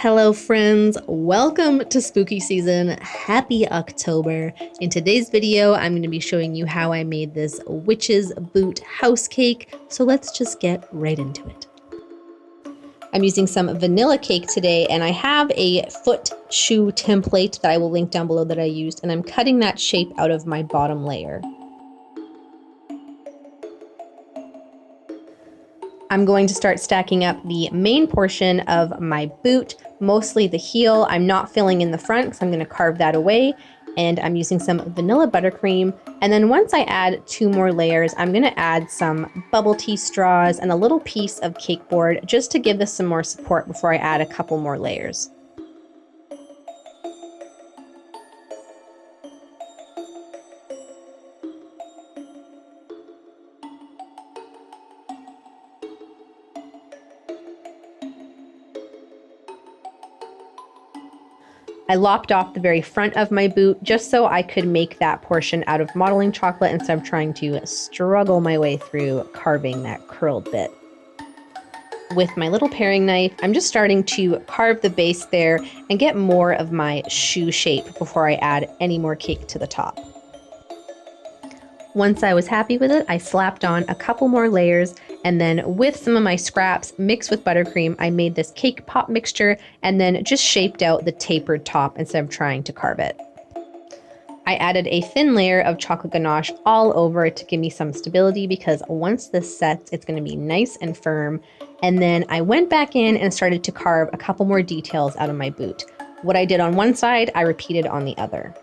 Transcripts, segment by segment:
Hello friends, welcome to spooky season. Happy October. In today's video, I'm going to be showing you how I made this witch's boot house cake. So let's just get right into it. I'm using some vanilla cake today, and I have a foot shoe template that I will link down below that I used, and I'm cutting that shape out of my bottom layer. I'm going to start stacking up the main portion of my boot, mostly the heel. I'm not filling in the front because I'm going to carve that away, and I'm using some vanilla buttercream. And then once I add 2 more layers, I'm going to add some bubble tea straws and a little piece of cake board just to give this some more support before I add a couple more layers. I lopped off the very front of my boot just so I could make that portion out of modeling chocolate instead of trying to struggle my way through carving that curled bit. With my little paring knife, I'm just starting to carve the base there and get more of my shoe shape before I add any more cake to the top. Once I was happy with it, I slapped on a couple more layers, and then with some of my scraps mixed with buttercream, I made this cake pop mixture and then just shaped out the tapered top instead of trying to carve it. I added a thin layer of chocolate ganache all over to give me some stability, because once this sets, it's going to be nice and firm. And then I went back in and started to carve a couple more details out of my boot. What I did on one side, I repeated on the other.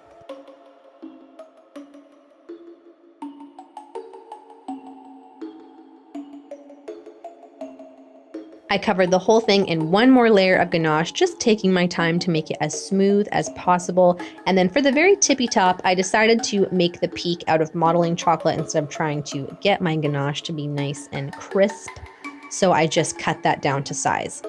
I covered the whole thing in one more layer of ganache, just taking my time to make it as smooth as possible. And then for the very tippy top, I decided to make the peak out of modeling chocolate instead of trying to get my ganache to be nice and crisp. So I just cut that down to size.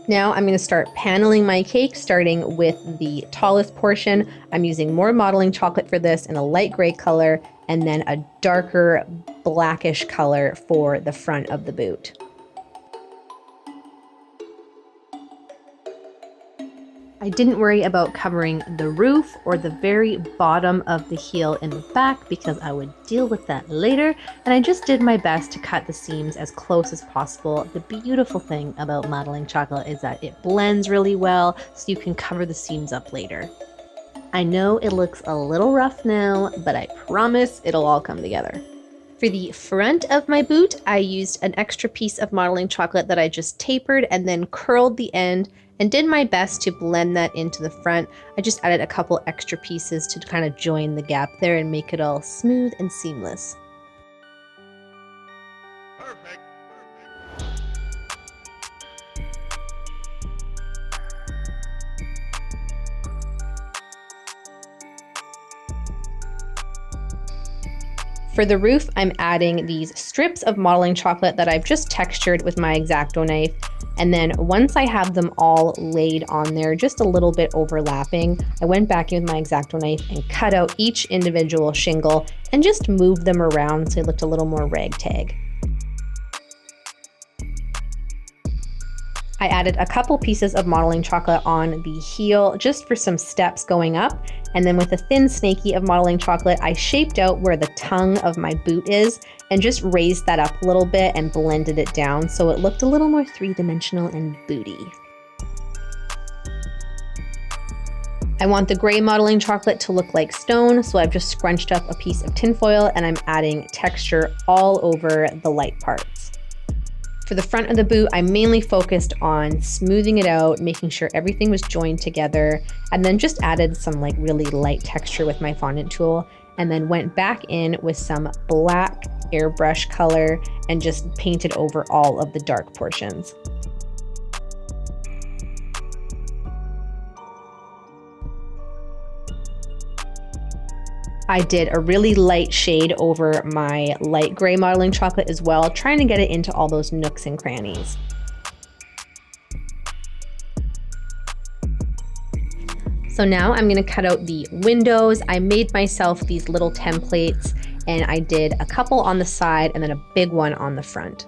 Now I'm going to start paneling my cake, starting with the tallest portion. I'm using more modeling chocolate for this in a light gray color, and then a darker blackish color for the front of the boot. I didn't worry about covering the roof or the very bottom of the heel in the back because I would deal with that later, and I just did my best to cut the seams as close as possible. The beautiful thing about modeling chocolate is that it blends really well, so you can cover the seams up later. I know it looks a little rough now, but I promise it'll all come together. For the front of my boot, I used an extra piece of modeling chocolate that I just tapered and then curled the end and did my best to blend that into the front. I just added a couple extra pieces to kind of join the gap there and make it all smooth and seamless. Perfect. For the roof, I'm adding these strips of modeling chocolate that I've just textured with my X-Acto knife. And then once I have them all laid on there, just a little bit overlapping, I went back in with my X-Acto knife and cut out each individual shingle and just moved them around so it looked a little more ragtag. I added a couple pieces of modeling chocolate on the heel just for some steps going up, and then with a thin snaky of modeling chocolate, I shaped out where the tongue of my boot is and just raised that up a little bit and blended it down so it looked a little more three-dimensional and booty. I want the gray modeling chocolate to look like stone, so I've just scrunched up a piece of tinfoil and I'm adding texture all over the light parts. For the front of the boot, I mainly focused on smoothing it out, making sure everything was joined together, and then just added some like really light texture with my fondant tool, and then went back in with some black airbrush color and just painted over all of the dark portions. I did a really light shade over my light gray modeling chocolate as well, trying to get it into all those nooks and crannies. So now I'm going to cut out the windows. I made myself these little templates and I did a couple on the side and then a big one on the front.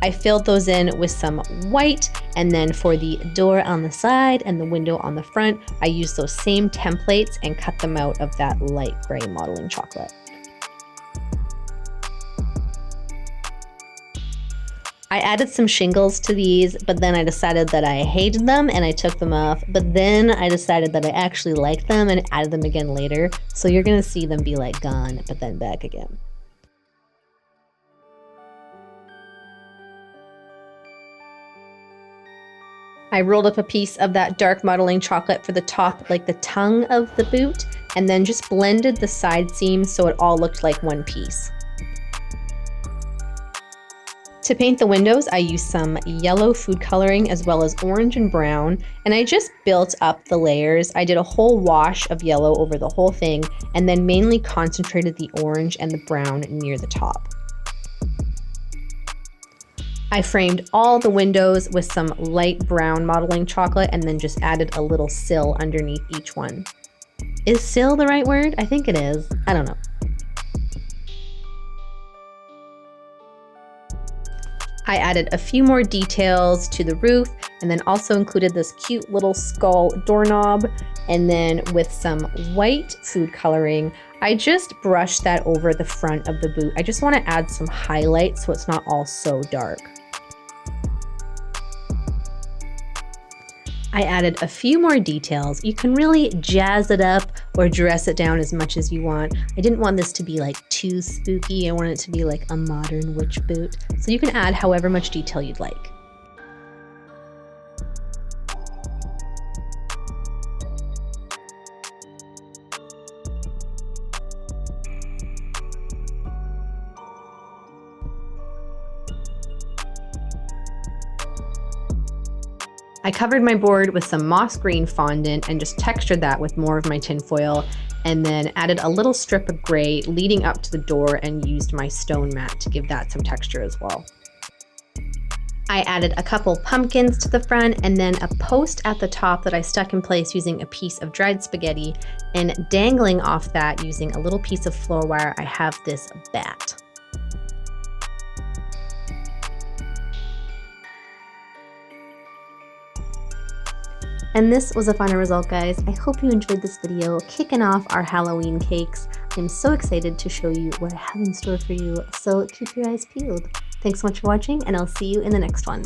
I filled those in with some white, and then for the door on the side and the window on the front, I used those same templates and cut them out of that light gray modeling chocolate. I added some shingles to these, but then I decided that I hated them and I took them off, but then I decided that I actually liked them and added them again later, so you're gonna see them be like gone, but then back again. I rolled up a piece of that dark modeling chocolate for the top, like the tongue of the boot, and then just blended the side seams so it all looked like one piece. To paint the windows, I used some yellow food coloring as well as orange and brown, and I just built up the layers. I did a whole wash of yellow over the whole thing, and then mainly concentrated the orange and the brown near the top. I framed all the windows with some light brown modeling chocolate and then just added a little sill underneath each one. Is sill the right word? I think it is. I don't know. I added a few more details to the roof and then also included this cute little skull doorknob, and then with some white food coloring, I just brushed that over the front of the boot. I just want to add some highlights so it's not all so dark. I added a few more details. You can really jazz it up or dress it down as much as you want. I didn't want this to be like too spooky. I wanted it to be like a modern witch boot. So you can add however much detail you'd like. I covered my board with some moss green fondant and just textured that with more of my tinfoil, and then added a little strip of gray leading up to the door and used my stone mat to give that some texture as well. I added a couple pumpkins to the front and then a post at the top that I stuck in place using a piece of dried spaghetti, and dangling off that using a little piece of floor wire, I have this bat. And this was a final result, guys. I hope you enjoyed this video kicking off our Halloween cakes. I'm so excited to show you what I have in store for you, so keep your eyes peeled. Thanks so much for watching, and I'll see you in the next one.